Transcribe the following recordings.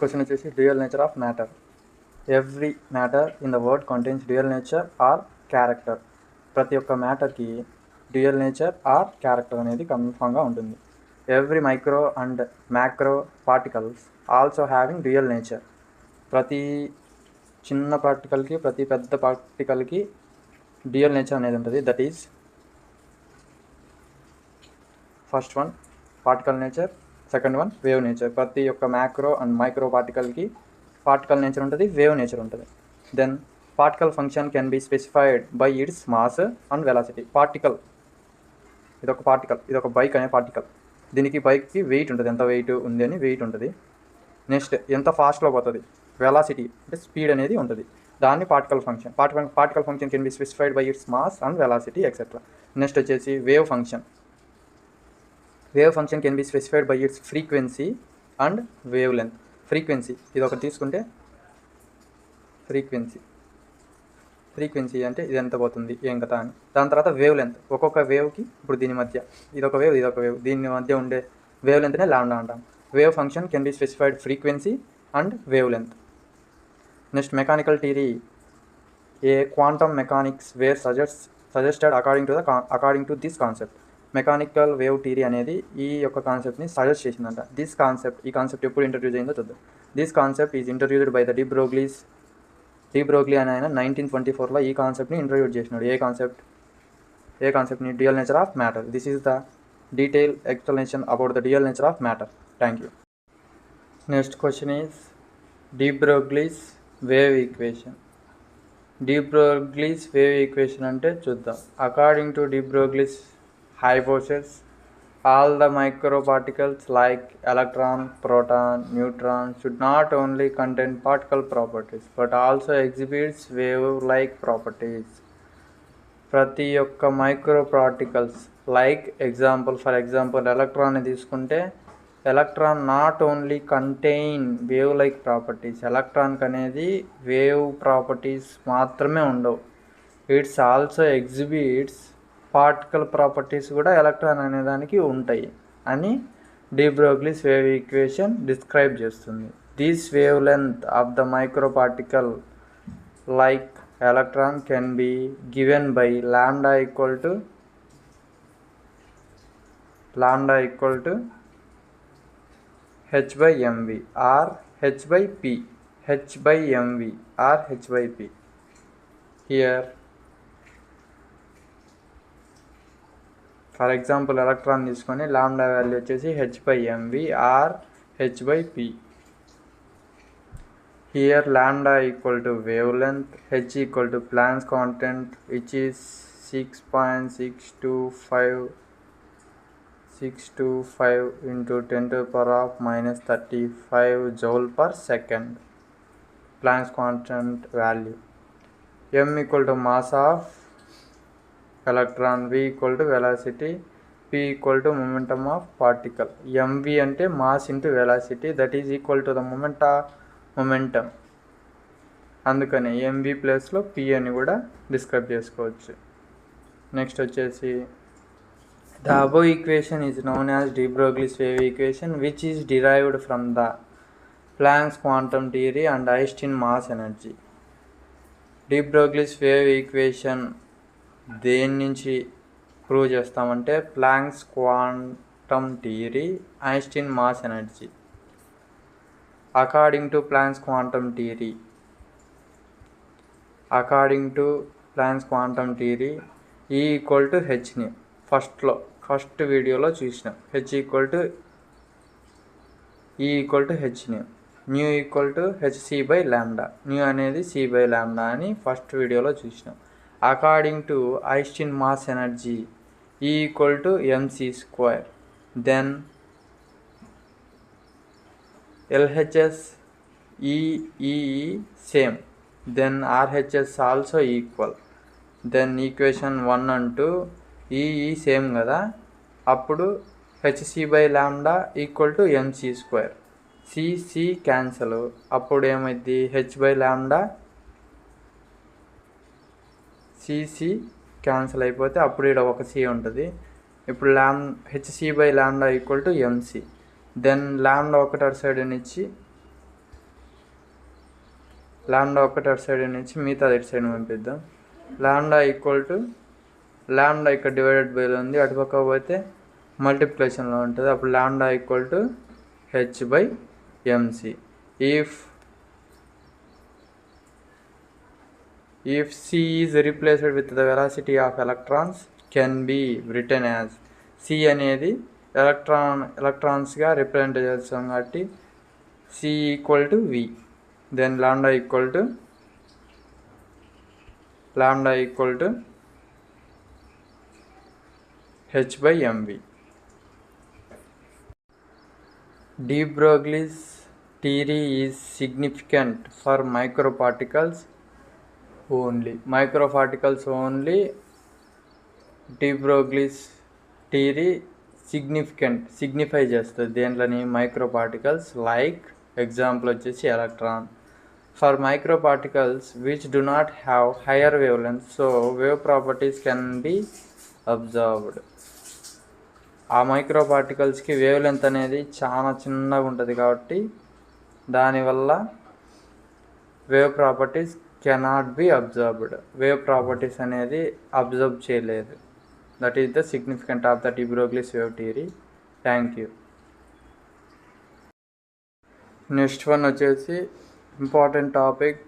Question వచ్చేసి dual nature of matter. Every matter in the world contains dual nature or character. ప్రతి ఒక్క మ్యాటర్కి dual nature or character అనేది కన్ఫామ్గా ఉంటుంది. Every micro and macro particles also having dual nature. ప్రతి చిన్న పార్టికల్కి ప్రతి పెద్ద పార్టికల్కి డ్యూయల్ నేచర్ అనేది ఉంటుంది. That is first one particle nature, second one wave nature. ప్రతి ఒక్క మ్యాక్రో అండ్ మైక్రో పార్టికల్కి పార్టికల్ నేచర్ ఉంటుంది, వేవ్ నేచర్ ఉంటుంది. Then particle function can be specified by its mass and velocity. Particle ఇదొక particle, ఇదొక bike అనే particle. దీనికి బైక్కి వెయిట్ ఉంటుంది, ఎంత వెయిట్ ఉంది అని వెయిట్ ఉంటుంది. నెక్స్ట్ ఎంత ఫాస్ట్లో పోతుంది, వెలాసిటీ అంటే స్పీడ్ అనేది ఉంటుంది. దాన్ని particle function. Particle function can be specified by its mass and velocity etcetera. Next వచ్చేసి wave function. Wave function can be specified by its frequency and wavelength. Frequency ఇది ఒకటి తీసుకుంటే ఫ్రీక్వెన్సీ అంటే ఇది ఎంత పోతుంది ఏం కదా అని. దాని తర్వాత వేవ్ లెంత్. ఒక్కొక్క వేవ్కి ఇప్పుడు దీని మధ్య ఇదొక వేవ్ దీని మధ్య ఉండే వేవ్ లెంత్నే లాండా అంటాం. Wave function can be specified frequency and wavelength. Next mechanical theory. A quantum mechanics were suggested according to this concept. Mechanical wave theory అనేది ఈ యొక్క కాన్సెప్ట్ని సజెస్ట్ చేసిందంట. ఈ కాన్సెప్ట్ ఎప్పుడు ఇంట్రడ్యూస్ అయిందో చూద్దాం. This concept is introduced by the de Broglie అని ఆయన 1924లో ఈ కాన్సెప్ట్ని ఇంట్రడ్యూస్ చేసినాడు. ఏ కాన్సెప్ట్ని? Dual nature of matter. This is the detail explanation about the dual nature of matter. Thank you. Next question is de Broglie's wave equation. De Broglie's wave equation అంటే చూద్దాం. According to de Broglie's hypothesis, all the microparticles like electron, proton, neutron should not only contain particle properties but also exhibits wave-like properties. ప్రతి ఒక్క micro particles like for example ఎలక్ట్రాన్ని తీసుకుంటే electron not only contain wave like properties. ఎలక్ట్రాన్కి అనేది wave properties మాత్రమే ఉండవు. It's also exhibits particle properties కూడా electron అనే దానికి ఉంటాయి అని de Broglie's wave equation describe చేస్తుంది. This wave length of the micro particle like electron can be given by lambda equal to h/mv or h/p. h/mv or h/p. Here for example electron తీసుకొని lambda value వచ్చేసి h/mv or h/p. Here lambda equal to wave length, h equal to Planck's constant which is 6.625 into 10⁻⁻35 joule per second. Planck's constant value. m equal to mass of electron, v equal to velocity, p equal to momentum of particle. mv అంటే mass into velocity, that is equal to the momentum. అందుకని mv ప్లేస్లో p అని కూడా describe చేసుకోవచ్చు. Next వచ్చేసి the above equation is known as de Broglie's wave equation, which is derived from the Planck's quantum theory and Einstein mass energy. de Broglie's wave equation దేని నుంచి prove చేస్తామంటే Planck's quantum theory, Einstein mass energy. According to Planck's quantum theory E equal to హెచ్ని first వీడియోలో చూసినాం. H equal to హెచ్ని, nu equal to hc/λ. Nu అనేది c/λ అని first వీడియోలో చూసినాం. According to Einstein mass energy, E equal to mc². Then LHS E same. Then RHS also equal. Then equation 1 and 2 E same కదా. అప్పుడు hc/λ equal to mc². c cancel. అప్పుడు ఏమైంది h/λ cc cancel అయిపోతే అప్పుడు ఇక్కడ ఒక c ఉంటుంది. ఇప్పుడు hc/λ equal to mc. Then lambda ఒకటి అటు సైడ్ ఇచ్చి లాండా ఒకటి అటు సైడ్ నుంచి మిగతా ఇటు సైడ్ పంపిద్దాం. లాండా ఈక్వల్ టు లాండా ఇక్కడ డివైడెడ్ బైలో ఉంది, అటుపక్క పోతే మల్టిప్లికేషన్లో ఉంటుంది. అప్పుడు lambda equal to h/mc. If c is replaced with the velocity of electrons, can be written as c అనేది ఎలక్ట్రాన్స్గా రిప్రజెంట్ చేస్తాం కాబట్టి c equal to v. Then lambda equal to h/mv. De Broglie's theory is significant for microparticles only. De Broglie's theory signify చేస్తుంది దేంట్లోని microparticles. Like example వచ్చేసి electron. For microparticles which do not have higher wave length, so wave properties can be observed. ఆ మైక్రోపార్టికల్స్కి wave length అనేది చాలా చిన్నగా ఉంటుంది కాబట్టి దానివల్ల wave properties cannot be observed. Wave properties అనేది అబ్జర్వ్ చేయలేదు. That is the significant of the de Broglie's wave theory. Thank you. Next one వచ్చేసి important topic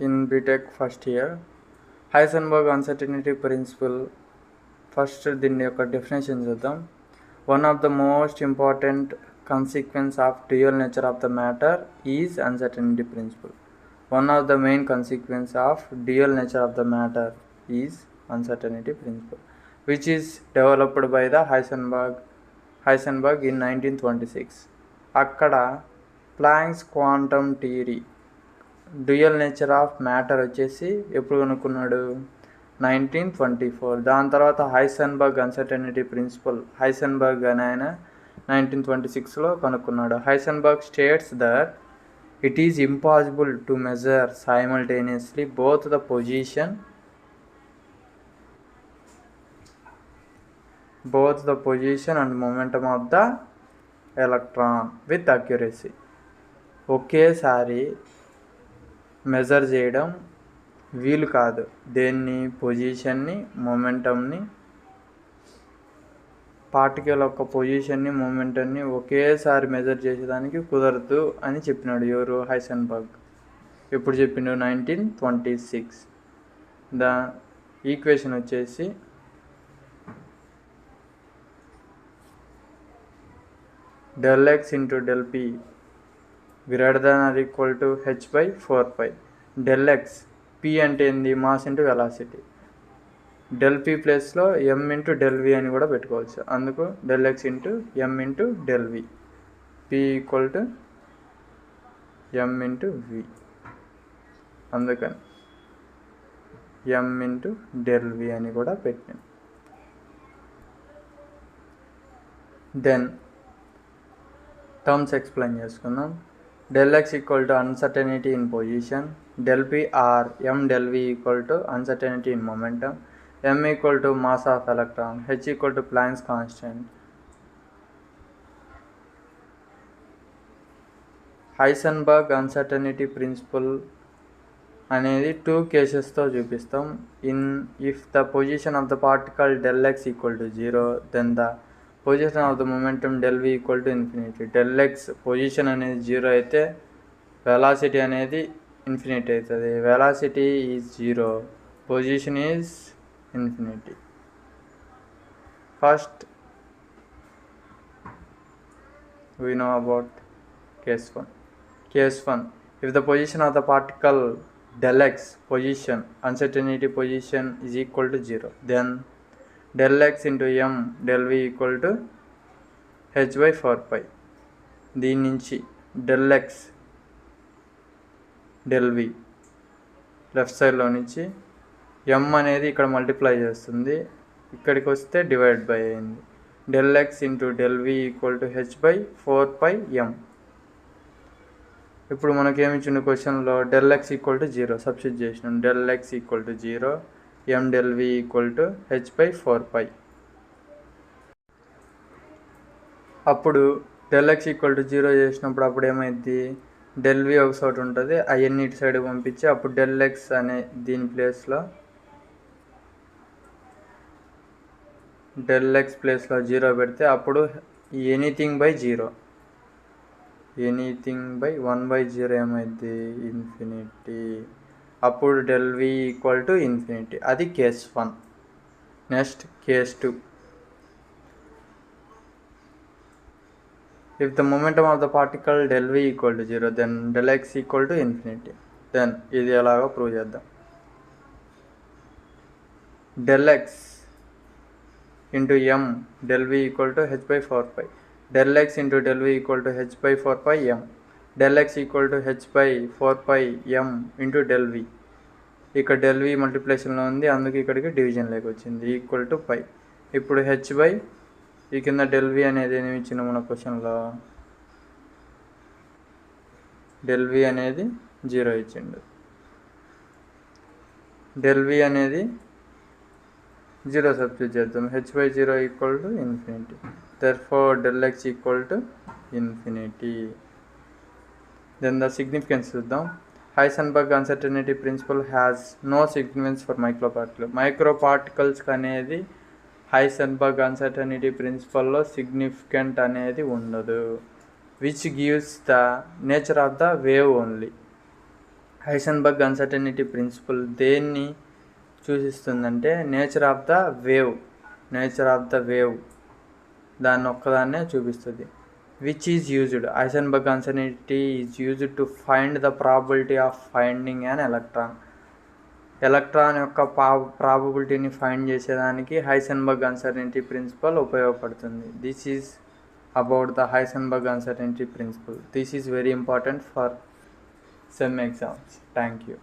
in BTech first year, Heisenberg uncertainty principle. First దీని యొక్క definition చూద్దాం. One of the most important consequence of dual nature of the matter is uncertainty principle. One of the main consequence of dual nature of the matter is uncertainty principle, which is developed by the Heisenberg in 1926. అక్కడ planks quantum theory dual nature of matter వచ్చేసి ఎప్పుడు కనుక్కున్నాడు? 1924. దాని తర్వాత Heisenberg uncertainty principal Heisenberg అని ఆయన 1926లో కనుక్కున్నాడు. Heisenberg states that it is impossible to measure simultaneously both the position and momentum of the electron with accuracy. ఒకేసారి మెజర్ చేయడం వీలు కాదు. దేన్ని? పొజిషన్ని, మొమెంటమ్ని, పార్టికల్ యొక్క పొజిషన్ని, మూమెంటన్ని ఒకేసారి మెజర్ చేసేదానికి కుదరదు అని చెప్పినాడు. ఎవరు? హైసెన్బర్గ్. ఎప్పుడు చెప్పిండు? 1926. ద ఈక్వేషన్ వచ్చేసి ∆x into ∆p greater than or equal to h/4π. ∆x p అంటే ఏంది? Mass into velocity. ∆p ప్లేస్లో m ఇంటూ ∆v అని కూడా పెట్టుకోవచ్చు. అందుకు ∆x into m into ∆v, p equal to m into v. అందుకని m into ∆v అని కూడా పెట్టాను. దెన్ టర్మ్స్ ఎక్స్ప్లెయిన్ చేసుకుందాం. ∆x equal to uncertainty in position, ∆p or m∆v equal to uncertainty in momentum, m equal to mass of electron, h equal to Planck's constant. Heisenberg uncertainty principle అనేది 2 కేసెస్తో చూపిస్తాం. If the position of the particle ∆x equal to 0, then the position of the momentum ∆v equal to infinity. ∆x position అనేది 0 అయితే velocity అనేది infinity అవుతుంది. Velocity is 0, position is infinity. First we know about case 1. If the position of the particle ∆x position, uncertainty position is equal to 0, then ∆x into m∆v equal to h/4π. దీని నుంచి ∆x ∆v left సైడ్లో నుంచి m అనేది ఇక్కడ multiply చేస్తుంది, ఇక్కడికి వస్తే divide by అయింది. ∆x into ∆v equal to h/4πm. ఇప్పుడు మనకేమి ఇచ్చిన క్వశ్చన్లో ∆x ఈక్వల్ టు 0 సబ్స్టిట్యూట్ చేసినాం. ∆x equal to 0, m∆v equal to h/4π. అప్పుడు ∆x ఈక్వల్ టు 0 చేసినప్పుడు అప్పుడు ఏమైంది? డెల్ వి ఒక చోట ఉంటుంది, అవన్నీ ఇటు సైడ్ పంపించి అప్పుడు డెల్ ఎక్స్ అనే దీని ప్లేస్లో డెల్ ఎక్స్ ప్లేస్లో 0 పెడితే అప్పుడు ఎనీథింగ్ బై 0, ఎనీథింగ్ బై 1/0 ఏమైంది ఇన్ఫినిటీ. అప్పుడు del v equal to infinity. అది case 1. Next case 2. If the momentum of the particle del v equal to 0, then del x equal to infinity. Then ఇది ఎలాగో prove చేద్దాం. del x into m del v equal to h by 4 pi. del x into del v equal to h by 4 pi m. del x equal to h by 4 pi m into del v. ఇక్కడ del v మల్టిప్లికేషన్లో ఉంది, అందుకే ఇక్కడికి division లేక వచ్చింది, equal to పై. ఇప్పుడు h by ఈ కింద del వి అనేది ఏమి ఇచ్చిన మన క్వశ్చన్లో, డెల్ వి అనేది 0 ఇచ్చిండు. డెల్ వి అనేది 0 సబ్స్టిట్యూట్ చేద్దాం. h/0 equal to infinity. Therefore del x equal to infinity. Then the significance చూద్దాం. Heisenberg uncertainty principle has no significance for micro పార్టికల్స్కి అనేది హైసెన్బర్గ్ అన్సర్టనిటీ ప్రిన్సిపల్లో సిగ్నిఫికెంట్ అనేది ఉండదు. Which gives the nature of the wave only. Heisenberg uncertainty principle దేన్ని సూచిస్తుందంటే nature of the wave దాన్ని ఒక్కదాన్నే చూపిస్తుంది. Which is used, Heisenberg uncertainty is used to find the probability of finding an electron యొక్క ప్రాబబిలిటీని find చేసేదానికి Heisenberg uncertainty principal ఉపయోగపడుతుంది. This is about the Heisenberg uncertainty principal. This is very important for sem exams. Thank you.